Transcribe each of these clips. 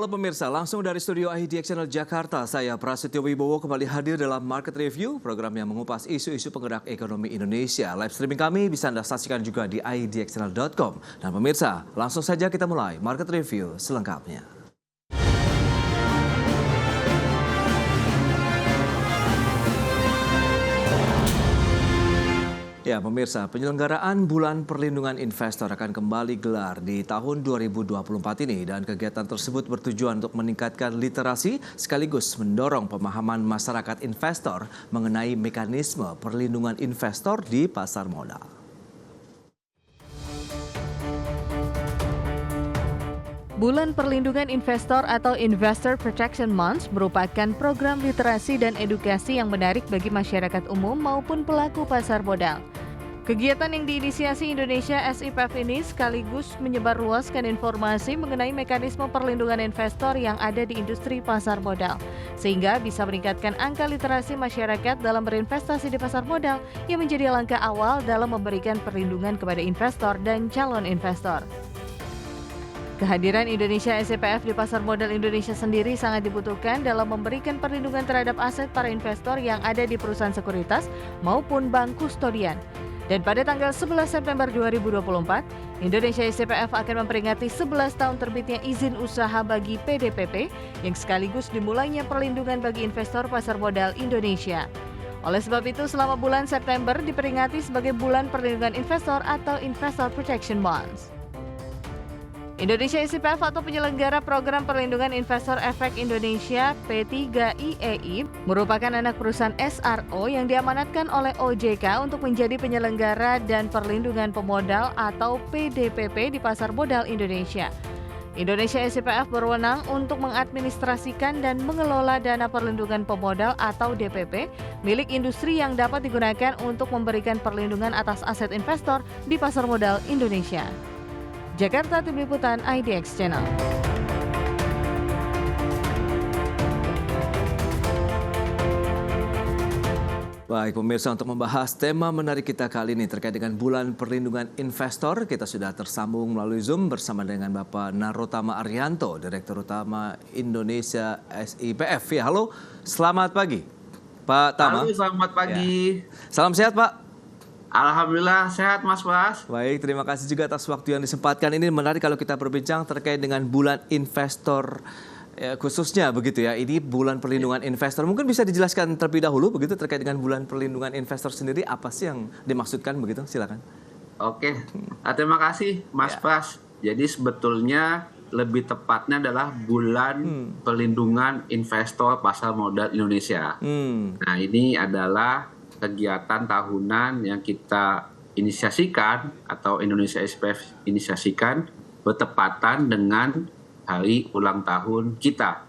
malam pemirsa, langsung dari studio IDX Channel Jakarta, saya Prasetyo Wibowo kembali hadir dalam Market Review, program yang mengupas isu-isu penggerak ekonomi Indonesia. Live streaming kami bisa Anda saksikan juga di idxchannel.com. Dan pemirsa, langsung saja kita mulai Market Review selengkapnya. Ya pemirsa, penyelenggaraan Bulan Perlindungan Investor akan kembali gelar di tahun 2024 ini dan kegiatan tersebut bertujuan untuk meningkatkan literasi sekaligus mendorong pemahaman masyarakat investor mengenai mekanisme perlindungan investor di pasar modal. Bulan Perlindungan Investor atau Investor Protection Month merupakan program literasi dan edukasi yang menarik bagi masyarakat umum maupun pelaku pasar modal. Kegiatan yang diinisiasi Indonesia SIPF ini sekaligus menyebarluaskan informasi mengenai mekanisme perlindungan investor yang ada di industri pasar modal, sehingga bisa meningkatkan angka literasi masyarakat dalam berinvestasi di pasar modal yang menjadi langkah awal dalam memberikan perlindungan kepada investor dan calon investor. Kehadiran Indonesia SIPF di pasar modal Indonesia sendiri sangat dibutuhkan dalam memberikan perlindungan terhadap aset para investor yang ada di perusahaan sekuritas maupun bank kustodian. Dan pada tanggal 11 September 2024, Indonesia SIPF akan memperingati 11 tahun terbitnya izin usaha bagi PDPP yang sekaligus dimulainya perlindungan bagi investor pasar modal Indonesia. Oleh sebab itu, selama bulan September diperingati sebagai Bulan Perlindungan Investor atau Investor Protection Month. Indonesia SIPF atau penyelenggara program perlindungan investor efek Indonesia P3IEI merupakan anak perusahaan SRO yang diamanatkan oleh OJK untuk menjadi penyelenggara dan perlindungan pemodal atau PDPP di pasar modal Indonesia. Indonesia SIPF berwenang untuk mengadministrasikan dan mengelola dana perlindungan pemodal atau DPP milik industri yang dapat digunakan untuk memberikan perlindungan atas aset investor di pasar modal Indonesia. Jakarta, Tim Liputan IDX Channel. Baik pemirsa, untuk membahas tema menarik kita kali ini terkait dengan Bulan Perlindungan Investor, kita sudah tersambung melalui Zoom bersama dengan Bapak Narotama Arianto, Direktur Utama Indonesia SIPF. Ya, halo, selamat pagi Pak Tama. Halo, selamat pagi. Ya. Salam sehat Pak. Alhamdulillah sehat Mas Bas. Baik, terima kasih juga atas waktu yang disempatkan. Ini menarik kalau kita berbincang terkait dengan Bulan Investor khususnya begitu ya. Ini Bulan Perlindungan Investor. Mungkin bisa dijelaskan terlebih dahulu begitu terkait dengan Bulan Perlindungan Investor sendiri, apa sih yang dimaksudkan begitu? Silakan. Oke, terima kasih Mas Bas. Jadi sebetulnya lebih tepatnya adalah Bulan Perlindungan Investor Pasar Modal Indonesia. Nah, ini adalah kegiatan tahunan yang kita inisiasikan atau Indonesia SIPF inisiasikan bertepatan dengan hari ulang tahun kita.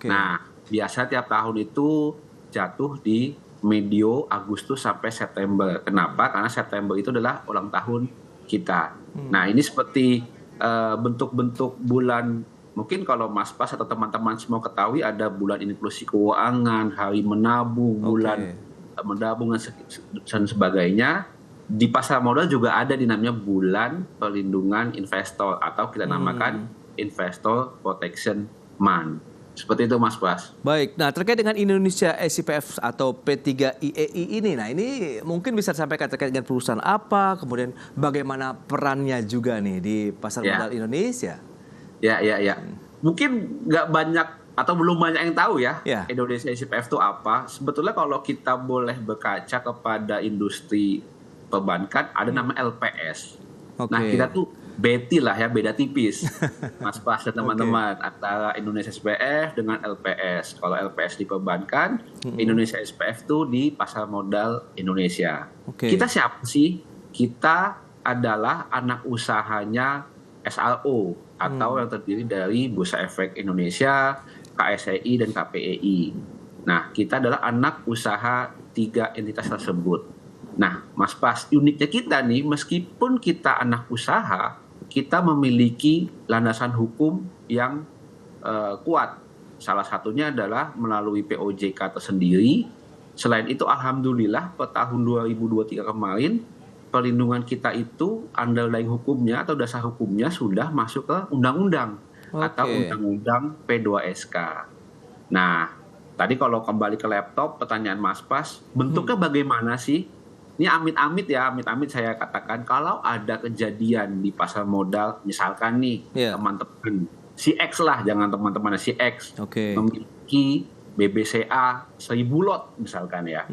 Nah, biasa tiap tahun itu jatuh di medio Agustus sampai September. Kenapa? Karena September itu adalah ulang tahun kita. Nah, ini seperti bentuk-bentuk bulan. Mungkin kalau Mas Pas atau teman-teman semua ketahui ada bulan inklusi keuangan, hari menabung, bulan menabung dan sebagainya. Di pasar modal juga ada dinamanya Bulan Perlindungan Investor atau kita namakan Investor Protection Month. Seperti itu Mas Bas. Baik, nah terkait dengan Indonesia SIPF atau P3IEI ini, nah ini mungkin bisa disampaikan terkait dengan perusahaan apa, kemudian bagaimana perannya juga nih di pasar modal Indonesia. Ya. Mungkin nggak banyak atau belum banyak yang tahu ya, Indonesia SIPF itu apa. Sebetulnya kalau kita boleh berkaca kepada industri perbankan, ada nama LPS. Nah, kita tuh beda lah ya, beda tipis. Mas Pas dan teman-teman, antara Indonesia SIPF dengan LPS. Kalau LPS di perbankan, Indonesia SIPF itu di pasar modal Indonesia. Kita siapa sih? Kita adalah anak usahanya SRO atau yang terdiri dari Bursa Efek Indonesia, KSEI dan KPEI. Nah, kita adalah anak usaha 3 entitas tersebut. Nah, Mas Pas, uniknya kita nih, meskipun kita anak usaha, kita memiliki landasan hukum yang kuat. Salah satunya adalah melalui POJK tersendiri. Selain itu, alhamdulillah, pada tahun 2023 kemarin, perlindungan kita itu underlying hukumnya atau dasar hukumnya sudah masuk ke undang-undang. atau Undang-Undang P2SK. Nah, tadi kalau kembali ke laptop, pertanyaan Mas Pras, bentuknya bagaimana sih? Ini amit-amit ya, amit-amit saya katakan, kalau ada kejadian di pasar modal, misalkan nih teman-teman, si X lah, jangan teman-teman si X, memiliki BBCA 1000 lot misalkan ya.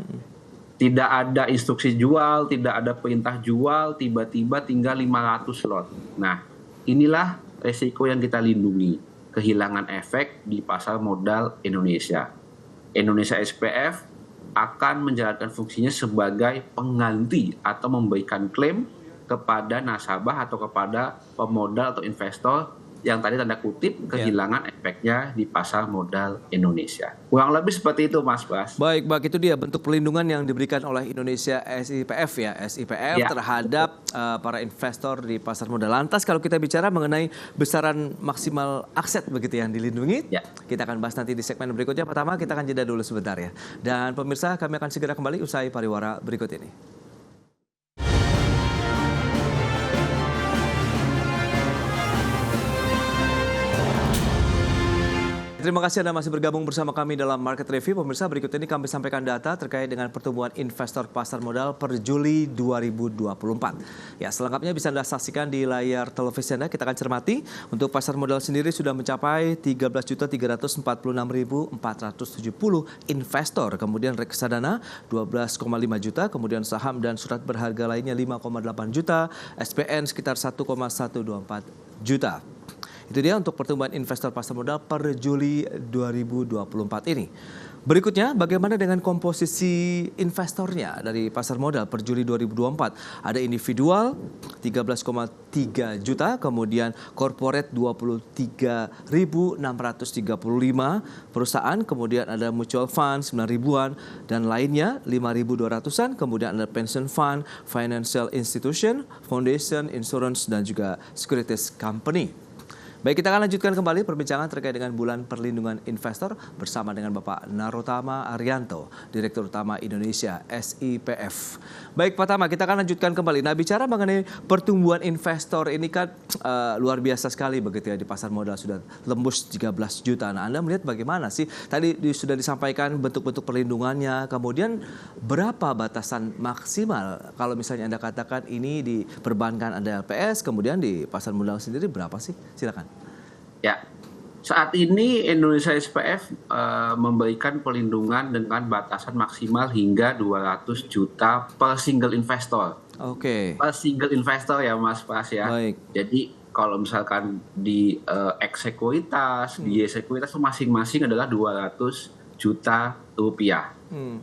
Tidak ada instruksi jual, tidak ada perintah jual, tiba-tiba tinggal 500 lot. Nah, inilah resiko yang kita lindungi, kehilangan efek di pasar modal Indonesia. Indonesia SPF akan menjalankan fungsinya sebagai pengganti atau memberikan klaim kepada nasabah atau kepada pemodal atau investor yang tadi tanda kutip kehilangan efeknya di pasar modal Indonesia. Kurang lebih seperti itu, Mas Bas. Baik, itu dia bentuk perlindungan yang diberikan oleh Indonesia SIPF terhadap para investor di pasar modal. Lantas kalau kita bicara mengenai besaran maksimal aset begitu yang dilindungi, kita akan bahas nanti di segmen berikutnya. Pertama kita akan jeda dulu sebentar ya. Dan pemirsa, kami akan segera kembali usai pariwara berikut ini. Terima kasih Anda masih bergabung bersama kami dalam Market Review. Pemirsa, berikut ini kami sampaikan data terkait dengan pertumbuhan investor pasar modal per Juli 2024. Ya, selengkapnya bisa Anda saksikan di layar televisi Anda. Kita akan cermati untuk pasar modal sendiri sudah mencapai 13.346.470 investor. Kemudian reksadana 12,5 juta, kemudian saham dan surat berharga lainnya 5,8 juta, SPN sekitar 1,124 juta. Itu dia untuk pertumbuhan investor pasar modal per Juli 2024 ini. Berikutnya, bagaimana dengan komposisi investornya dari pasar modal per Juli 2024? Ada individual 13,3 juta, kemudian corporate 23.635 perusahaan, kemudian ada mutual fund 9 ribuan dan lainnya 5.200-an, kemudian ada pension fund, financial institution, foundation, insurance dan juga securities company. Baik, kita akan lanjutkan kembali perbincangan terkait dengan bulan perlindungan investor bersama dengan Bapak Narotama Arianto, Direktur Utama Indonesia SIPF. Baik Pak Tama, kita akan lanjutkan kembali. Nah, bicara mengenai pertumbuhan investor ini kan luar biasa sekali begitu ya, di pasar modal sudah tembus 13 juta. Nah, Anda melihat bagaimana sih? Tadi sudah disampaikan bentuk-bentuk perlindungannya, kemudian berapa batasan maksimal kalau misalnya Anda katakan ini di perbankan ada LPS, kemudian di pasar modal sendiri berapa sih? Silakan. Ya, saat ini Indonesia SPF memberikan perlindungan dengan batasan maksimal hingga 200 juta per single investor. Per single investor ya Mas Pras ya. Baik. Jadi kalau misalkan di sekuritas, di sekuritas masing-masing adalah 200 juta rupiah.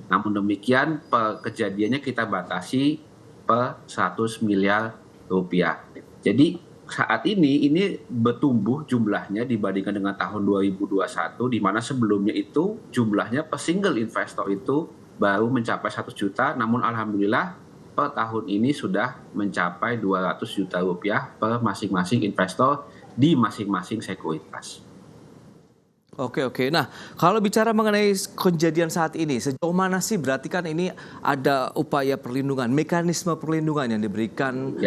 Namun demikian kejadiannya kita batasi per 100 miliar rupiah. Jadi saat ini bertumbuh jumlahnya dibandingkan dengan tahun 2021, di mana sebelumnya itu jumlahnya per single investor itu baru mencapai 1 juta, namun alhamdulillah per tahun ini sudah mencapai 200 juta rupiah per masing-masing investor di masing-masing sekuritas. Oke. Nah, kalau bicara mengenai kejadian saat ini, sejauh mana sih berarti kan ini ada upaya perlindungan, mekanisme perlindungan yang diberikan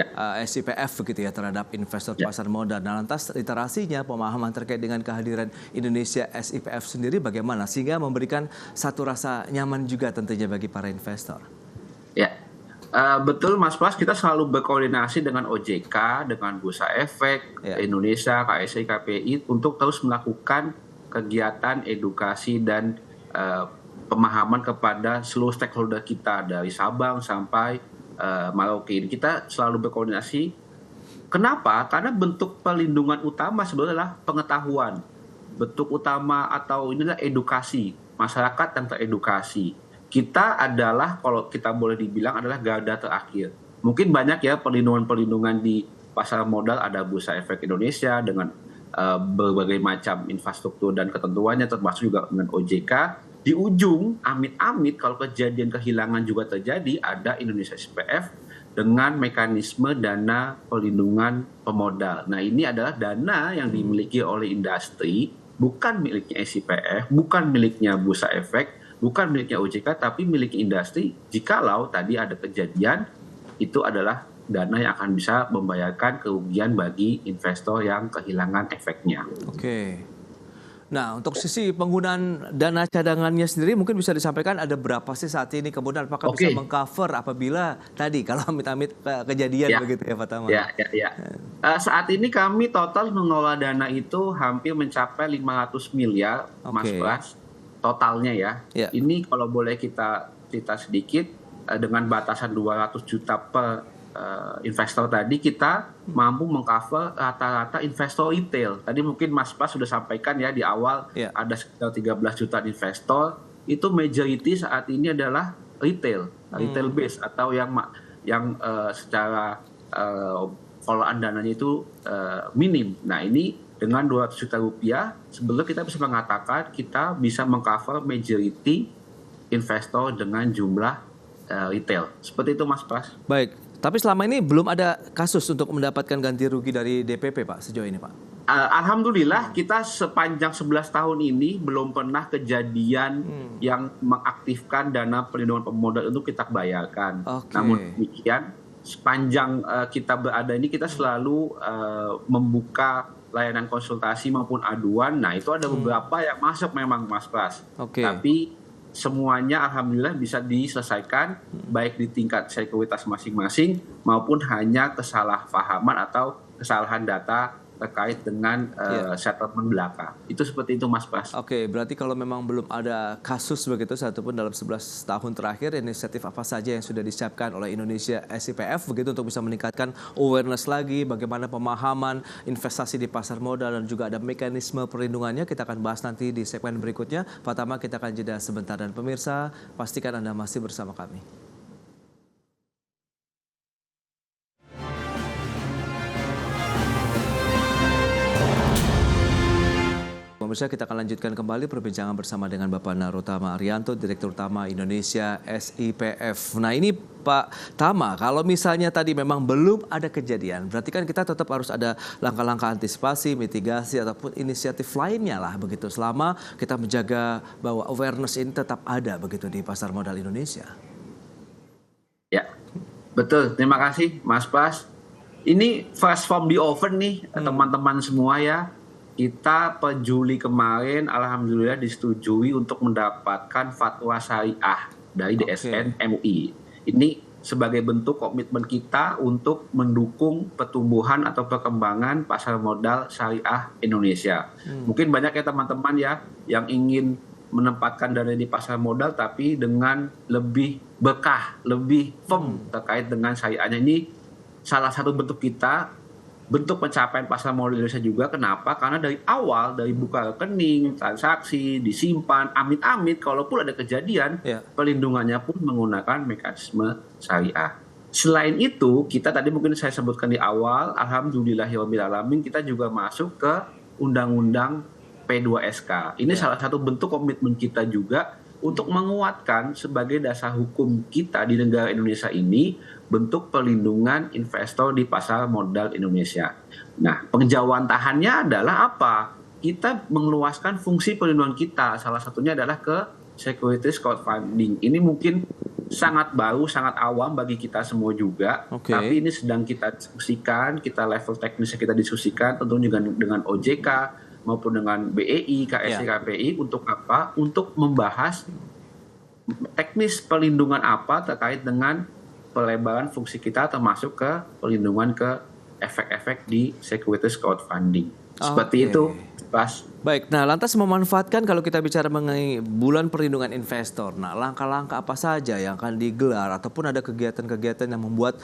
SIPF begitu ya terhadap investor pasar modal. Nah, lantas literasinya, pemahaman terkait dengan kehadiran Indonesia SIPF sendiri bagaimana sehingga memberikan satu rasa nyaman juga tentunya bagi para investor. Ya. Betul Mas Pras, kita selalu berkoordinasi dengan OJK, dengan Bursa Efek Indonesia, KSI, KPI untuk terus melakukan kegiatan edukasi dan pemahaman kepada seluruh stakeholder kita dari Sabang sampai Merauke. Kita selalu berkoordinasi. Kenapa? Karena bentuk perlindungan utama sebenarnya adalah pengetahuan. Bentuk utama atau inilah edukasi, masyarakat yang teredukasi. Kita adalah, kalau kita boleh dibilang, adalah garda terakhir. Mungkin banyak ya perlindungan-perlindungan di pasar modal, ada Bursa Efek Indonesia dengan berbagai macam infrastruktur dan ketentuannya, termasuk juga dengan OJK. Di ujung, amit-amit kalau kejadian kehilangan juga terjadi, ada Indonesia SPF dengan mekanisme dana perlindungan pemodal. Nah, ini adalah dana yang dimiliki oleh industri, bukan miliknya SIPF, bukan miliknya Bursa Efek, bukan miliknya OJK, tapi milik industri. Jikalau tadi ada kejadian, itu adalah dana yang akan bisa membayarkan kerugian bagi investor yang kehilangan efeknya. Oke. Nah, untuk sisi penggunaan dana cadangannya sendiri mungkin bisa disampaikan ada berapa sih saat ini? Kemudian apakah bisa mengcover apabila tadi kalau amit-amit kejadian begitu ya Pak Tama? Ya. Saat ini kami total mengelola dana itu hampir mencapai 500 miliar Mas Pras totalnya ya. Ini kalau boleh kita cerita sedikit dengan batasan 200 juta per investor tadi kita mampu mengcover rata-rata investor retail. Tadi mungkin Mas Pras sudah sampaikan ya di awal ada sekitar 13 juta investor, itu majority saat ini adalah retail base atau yang secara pengelolaan dananya itu minim. Nah, ini dengan 200 juta rupiah sebelum kita bisa mengatakan kita bisa mengcover majority investor dengan jumlah retail. Seperti itu Mas Pras. Baik. Tapi selama ini belum ada kasus untuk mendapatkan ganti rugi dari DPP, Pak, sejauh ini, Pak? Alhamdulillah kita sepanjang 11 tahun ini belum pernah kejadian yang mengaktifkan dana perlindungan pemodal untuk kita bayarkan. Namun demikian, sepanjang kita berada ini kita selalu membuka layanan konsultasi maupun aduan. Nah, itu ada beberapa yang masuk memang, Mas Pras. Tapi semuanya alhamdulillah bisa diselesaikan baik di tingkat sekuritas masing-masing maupun hanya kesalahpahaman atau kesalahan data terkait dengan settlement belaka. Itu seperti itu Mas Pras. Oke, berarti kalau memang belum ada kasus begitu satupun dalam 11 tahun terakhir, inisiatif apa saja yang sudah disiapkan oleh Indonesia SIPF begitu untuk bisa meningkatkan awareness lagi bagaimana pemahaman investasi di pasar modal dan juga ada mekanisme perlindungannya, kita akan bahas nanti di segmen berikutnya. Pak Tama, kita akan jeda sebentar dan pemirsa pastikan Anda masih bersama kami. Pemirsa, kita akan lanjutkan kembali perbincangan bersama dengan Bapak Narotama Arianto, Direktur Utama Indonesia SIPF. Nah ini Pak Tama, kalau misalnya tadi memang belum ada kejadian, berarti kan kita tetap harus ada langkah-langkah antisipasi, mitigasi, ataupun inisiatif lainnya lah begitu, selama kita menjaga bahwa awareness ini tetap ada begitu di pasar modal Indonesia. Ya, betul. Terima kasih Mas Pras. Ini fresh from the oven nih teman-teman semua ya. Kita per Juli kemarin alhamdulillah disetujui untuk mendapatkan fatwa syariah dari DSN MUI. Ini sebagai bentuk komitmen kita untuk mendukung pertumbuhan atau perkembangan pasar modal syariah Indonesia. Mungkin banyak ya teman-teman ya yang ingin menempatkan dana di pasar modal tapi dengan lebih bekah, lebih firm terkait dengan syariahnya. Ini salah satu bentuk kita, bentuk pencapaian pasar modal Indonesia juga. Kenapa? Karena dari awal, dari buka rekening, transaksi, disimpan, amit-amit, kalaupun ada kejadian, perlindungannya pun menggunakan mekanisme syariah. Selain itu, kita tadi mungkin saya sebutkan di awal, alhamdulillahirrahmanirrahim, kita juga masuk ke Undang-Undang P2SK. Ini salah satu bentuk komitmen kita juga untuk menguatkan sebagai dasar hukum kita di negara Indonesia ini bentuk perlindungan investor di pasar modal Indonesia. Nah, penjawantahannya adalah apa? Kita mengeluaskan fungsi perlindungan kita. Salah satunya adalah ke securities crowdfunding. Ini mungkin sangat baru, sangat awam bagi kita semua juga. Tapi ini sedang kita diskusikan, kita level teknisnya kita diskusikan, tentunya dengan OJK maupun dengan BEI, KSI, KPI. Untuk apa? Untuk membahas teknis perlindungan apa terkait dengan pelebaran fungsi kita termasuk ke perlindungan ke efek-efek di securities crowdfunding. Seperti itu, Pas. Baik, nah lantas memanfaatkan kalau kita bicara mengenai bulan perlindungan investor. Nah, langkah-langkah apa saja yang akan digelar ataupun ada kegiatan-kegiatan yang membuat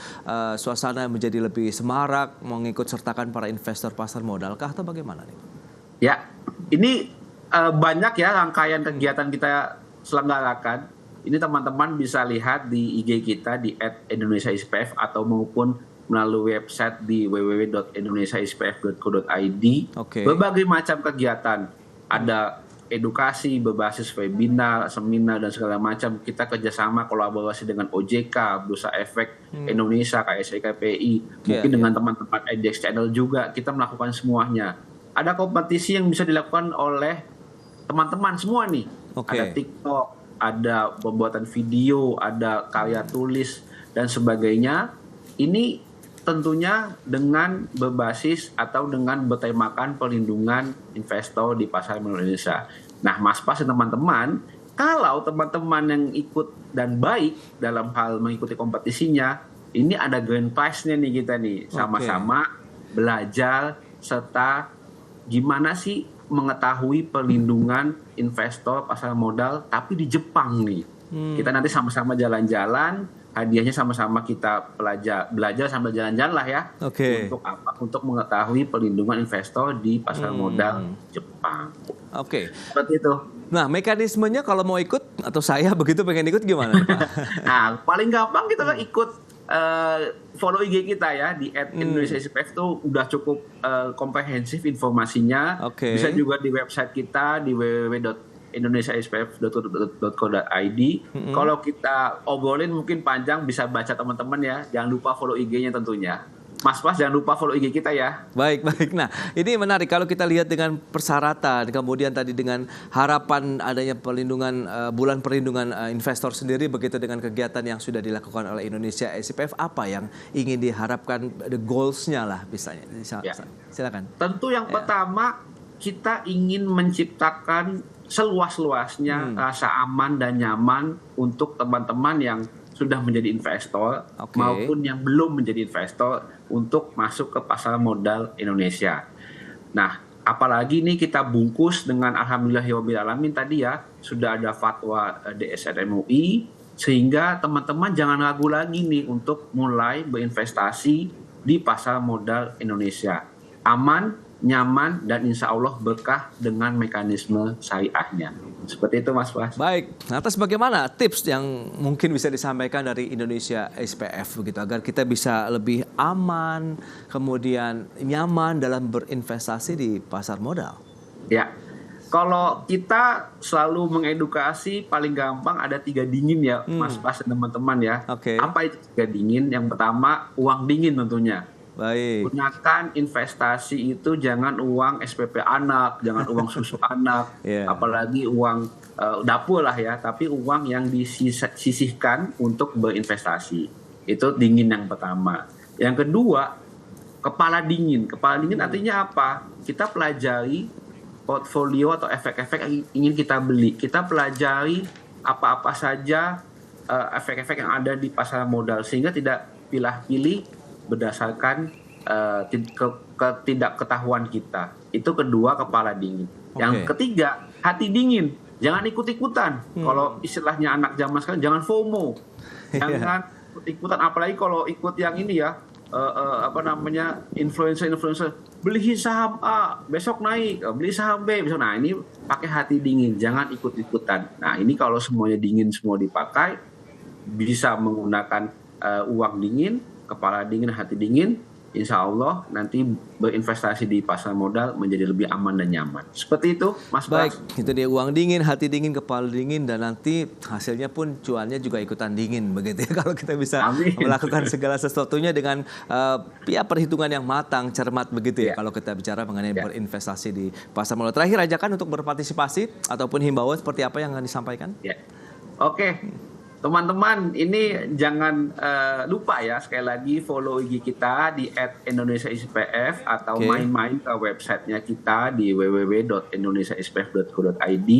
suasana menjadi lebih semarak, mengikut sertakan para investor pasar modal kah atau bagaimana nih? Ya, ini banyak ya rangkaian kegiatan kita selenggarakan. Ini teman-teman bisa lihat di IG kita di @indonesiaispf atau maupun melalui website di www.indonesiaispf.co.id. Berbagai macam kegiatan. Ada edukasi berbasis webinar, seminar, dan segala macam. Kita kerjasama kolaborasi dengan OJK, Bursa Efek Indonesia, KSI, KPI. Mungkin dengan teman-teman EDX Channel juga. Kita melakukan semuanya. Ada kompetisi yang bisa dilakukan oleh teman-teman semua nih. Ada TikTok, ada pembuatan video, ada karya tulis, dan sebagainya. Ini tentunya dengan berbasis atau dengan bertemakan pelindungan investor di pasar modal Indonesia. Nah, Mas Pas dan teman-teman, kalau teman-teman yang ikut dan baik dalam hal mengikuti kompetisinya, ini ada grand prize-nya nih kita nih, sama-sama belajar serta gimana sih mengetahui perlindungan investor pasar modal tapi di Jepang nih. Kita nanti sama-sama jalan-jalan, hadiahnya sama-sama kita belajar sambil jalan-jalan lah ya. Untuk apa? Untuk mengetahui perlindungan investor di pasar modal Jepang. Seperti itu. Nah, mekanismenya kalau mau ikut atau saya begitu pengen ikut gimana, Pak? Nah, paling gampang kita ikut follow IG kita ya di @IndonesiaSPF itu udah cukup komprehensif informasinya. Bisa juga di website kita di www.indonesiaspf.co.id. Kalau kita obrolin mungkin panjang, bisa baca teman-teman ya. Jangan lupa follow IG-nya tentunya. Mas Pas jangan lupa follow IG kita ya. Baik. Nah, ini menarik kalau kita lihat dengan persyaratan, kemudian tadi dengan harapan adanya perlindungan bulan perlindungan investor sendiri, begitu dengan kegiatan yang sudah dilakukan oleh Indonesia SPF, apa yang ingin diharapkan, the goals-nya lah misalnya. Silakan. Tentu yang pertama kita ingin menciptakan seluas-luasnya rasa aman dan nyaman untuk teman-teman yang sudah menjadi investor maupun yang belum menjadi investor untuk masuk ke pasar modal Indonesia. Nah, apalagi nih kita bungkus dengan alhamdulillahirabbil alamin tadi ya, sudah ada fatwa DSR MUI, sehingga teman-teman jangan ragu lagi nih untuk mulai berinvestasi di pasar modal Indonesia. Aman, nyaman, dan insya Allah berkah dengan mekanisme syariahnya. Seperti itu Mas Pas. Baik, atas bagaimana tips yang mungkin bisa disampaikan dari Indonesia SPF begitu agar kita bisa lebih aman, kemudian nyaman dalam berinvestasi di pasar modal? Ya, kalau kita selalu mengedukasi paling gampang ada 3 dingin ya Mas Pas dan teman-teman ya. Apa itu 3 dingin? Yang pertama uang dingin tentunya. Baik. Gunakan investasi itu jangan uang SPP anak, jangan uang susu anak, apalagi uang dapur lah ya, tapi uang yang disisihkan untuk berinvestasi. Itu dingin yang pertama. Yang kedua, kepala dingin. Kepala dingin artinya apa? Kita pelajari portfolio atau efek-efek yang ingin kita beli. Kita pelajari apa-apa saja efek-efek yang ada di pasar modal, sehingga tidak pilih-pilih berdasarkan ketidakketahuan kita. Itu kedua, kepala dingin. Yang ketiga, hati dingin. Jangan ikut-ikutan. Kalau istilahnya anak zaman sekarang, jangan FOMO. Jangan ikut-ikutan, apalagi kalau ikut yang ini ya, influencer beli saham A besok naik, beli saham B besok. Nah, ini pakai hati dingin, jangan ikut-ikutan. Nah, ini kalau semuanya dingin semua dipakai, bisa menggunakan uang dingin, kepala dingin, hati dingin, insya Allah nanti berinvestasi di pasar modal menjadi lebih aman dan nyaman. Seperti itu, Mas Bas. Baik, itu dia, uang dingin, hati dingin, kepala dingin, dan nanti hasilnya pun cuannya juga ikutan dingin begitu ya. Kalau kita bisa melakukan segala sesuatunya dengan perhitungan yang matang, cermat begitu ya. Kalau kita bicara mengenai berinvestasi di pasar modal. Terakhir, ajakan untuk berpartisipasi ataupun himbauan seperti apa yang akan disampaikan? Oke. Teman-teman, ini jangan lupa ya, sekali lagi follow IG kita di @IndonesiaSPF atau main-main ke websitenya kita di www.indonesiaspf.co.id.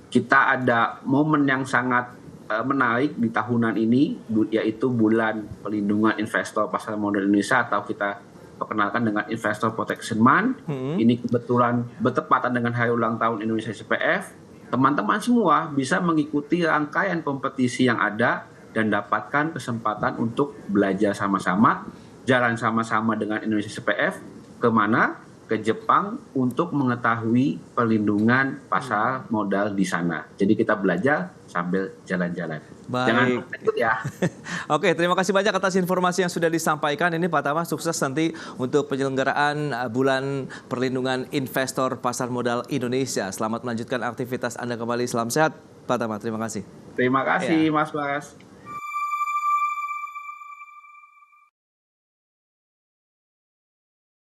Kita ada momen yang sangat menarik di tahunan ini, yaitu bulan pelindungan investor pasar modal Indonesia atau kita perkenalkan dengan Investor Protection Month. Ini kebetulan bertepatan dengan hari ulang tahun Indonesia SPF. Teman-teman semua bisa mengikuti rangkaian kompetisi yang ada dan dapatkan kesempatan untuk belajar sama-sama, jalan sama-sama dengan Indonesia SPF kemana? Ke Jepang untuk mengetahui perlindungan pasar modal di sana. Jadi kita belajar sambil jalan-jalan. Baik. Jangan ikut ya. Oke, terima kasih banyak atas informasi yang sudah disampaikan. Ini Pak Tama, sukses nanti untuk penyelenggaraan bulan perlindungan investor pasar modal Indonesia. Selamat melanjutkan aktivitas Anda kembali. Salam sehat Pak Tama, terima kasih. Terima kasih Mas Bas.